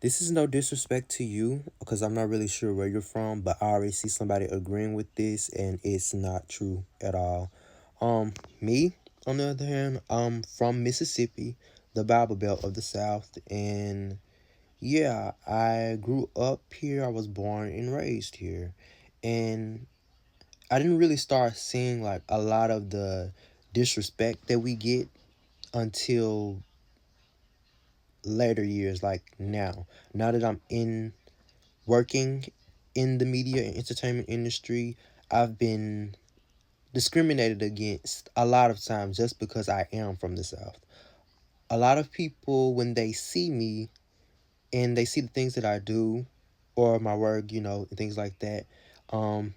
This is no disrespect to you because I'm not really sure where you're from, but I already see somebody agreeing with this and it's not true at all. Me, on the other hand, I'm from Mississippi, the Bible Belt of the South, and yeah, I grew up here. I was born and raised here. And I didn't really start seeing like a lot of the disrespect that we get until later years, like now. Now that I'm in working in the media and entertainment industry, I've been discriminated against a lot of times just because I am from the South. A lot of people, when they see me and they see the things that I do or my work, and things like that, um,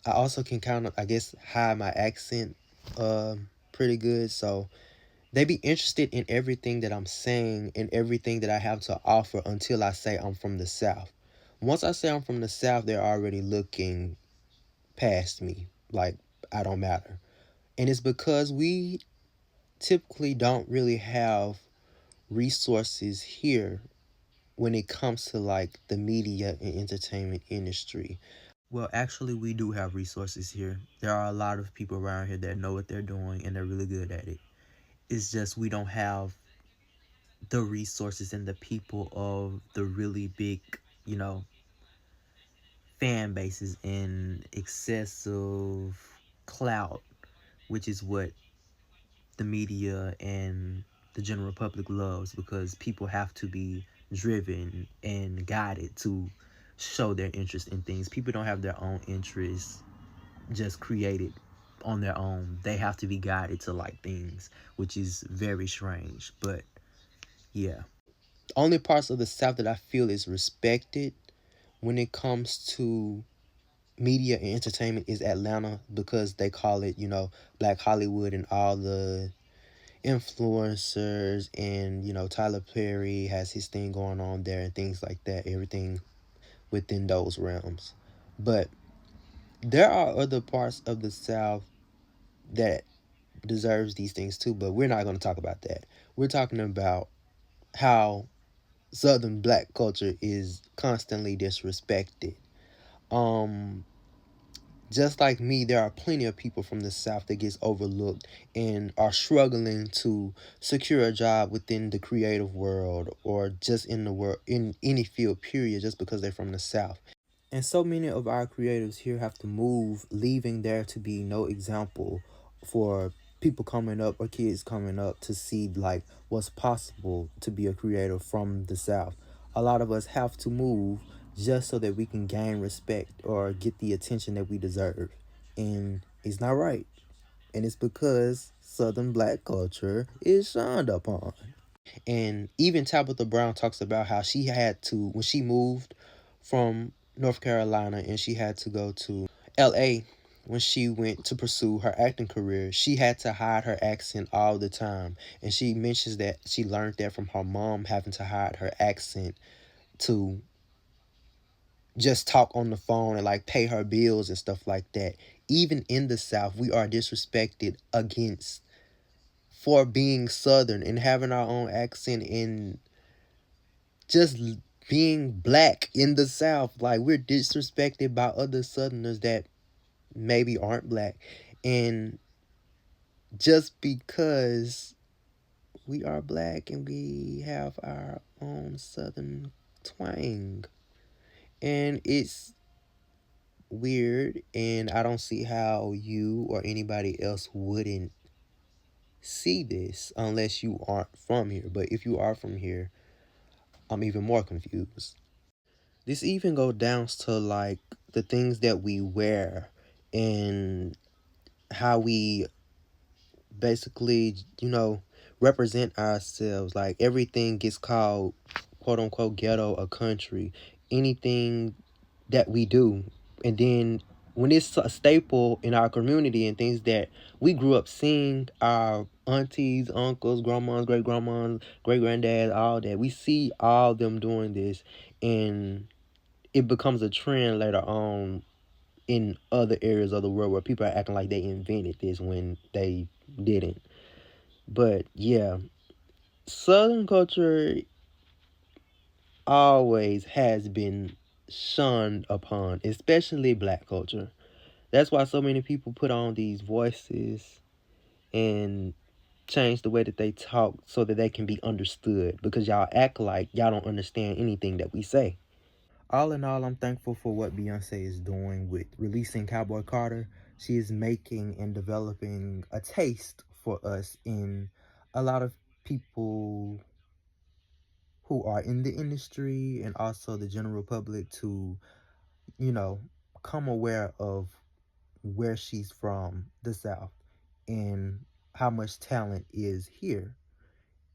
I also can kind of, I guess, hide my accent pretty good. So they be interested in everything that I'm saying and everything that I have to offer until I say I'm from the South. Once I say I'm from the South, they're already looking past me. Like, I don't matter. And it's because we typically don't really have resources here when it comes to like the media and entertainment industry. Well, actually, we do have resources here. There are a lot of people around here that know what they're doing and they're really good at it. It's just we don't have the resources and the people of the really big, you know, fan bases and excessive clout, which is what the media and the general public loves because people have to be driven and guided to show their interest in things. People don't have their own interests just created on their own. They have to be guided to like things, which is very strange. But yeah. Only parts of the South that I feel is respected when it comes to media and entertainment is Atlanta because they call it, Black Hollywood and all the influencers and, Tyler Perry has his thing going on there and things like that. Everything within those realms. But there are other parts of the South that deserves these things too, but we're not going to talk about that. We're talking about how Southern black culture is constantly disrespected. Um, just like me, there are plenty of people from the South that gets overlooked and are struggling to secure a job within the creative world or just in the world in any field period just because they're from the South. And so many of our creatives here have to move, leaving there to be no example for people coming up or kids coming up to see like what's possible to be a creator from the South. A lot of us have to move just so that we can gain respect or get the attention that we deserve. And it's not right. And it's because Southern black culture is shunned upon. And even Tabitha Brown talks about how she had to, when she moved from North Carolina and she had to go to LA when she went to pursue her acting career, she had to hide her accent all the time. And she mentions that she learned that from her mom having to hide her accent to just talk on the phone and like pay her bills and stuff like that. Even in the South, we are disrespected against for being Southern and having our own accent and just being black in the South. Like, we're disrespected by other Southerners that maybe aren't black. And just because we are black and we have our own Southern twang. And it's weird, and I don't see how you or anybody else wouldn't see this unless you aren't from here. But if you are from here, I'm even more confused. This even go down to like the things that we wear and how we basically, represent ourselves. Like everything gets called quote unquote ghetto or country. Anything that we do. And then when it's a staple in our community and things that we grew up seeing our aunties, uncles, grandmas, great grandmas, great granddads, all that. We see all them doing this and it becomes a trend later on in other areas of the world where people are acting like they invented this when they didn't. But yeah, Southern culture always has been shunned upon, especially black culture. That's why so many people put on these voices and change the way that they talk so that they can be understood, because y'all act like y'all don't understand anything that we say. All in all, I'm thankful for what Beyonce is doing with releasing Cowboy Carter. She is making and developing a taste for us in a lot of people who are in the industry and also the general public to, you know, come aware of where she's from, the South, and how much talent is here.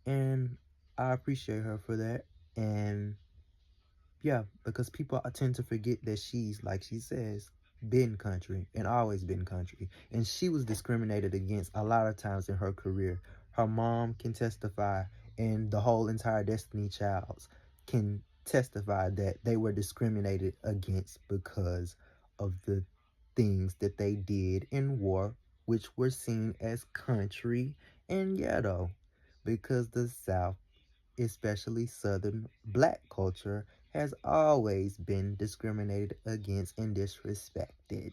And I appreciate her for that. And yeah, because people tend to forget that she's, like she says, been country and always been country. And she was discriminated against a lot of times in her career. Her mom can testify, and the whole entire Destiny Childs can testify that they were discriminated against because of the things that they did in war, which were seen as country and ghetto, because the South, especially Southern black culture, has always been discriminated against and disrespected.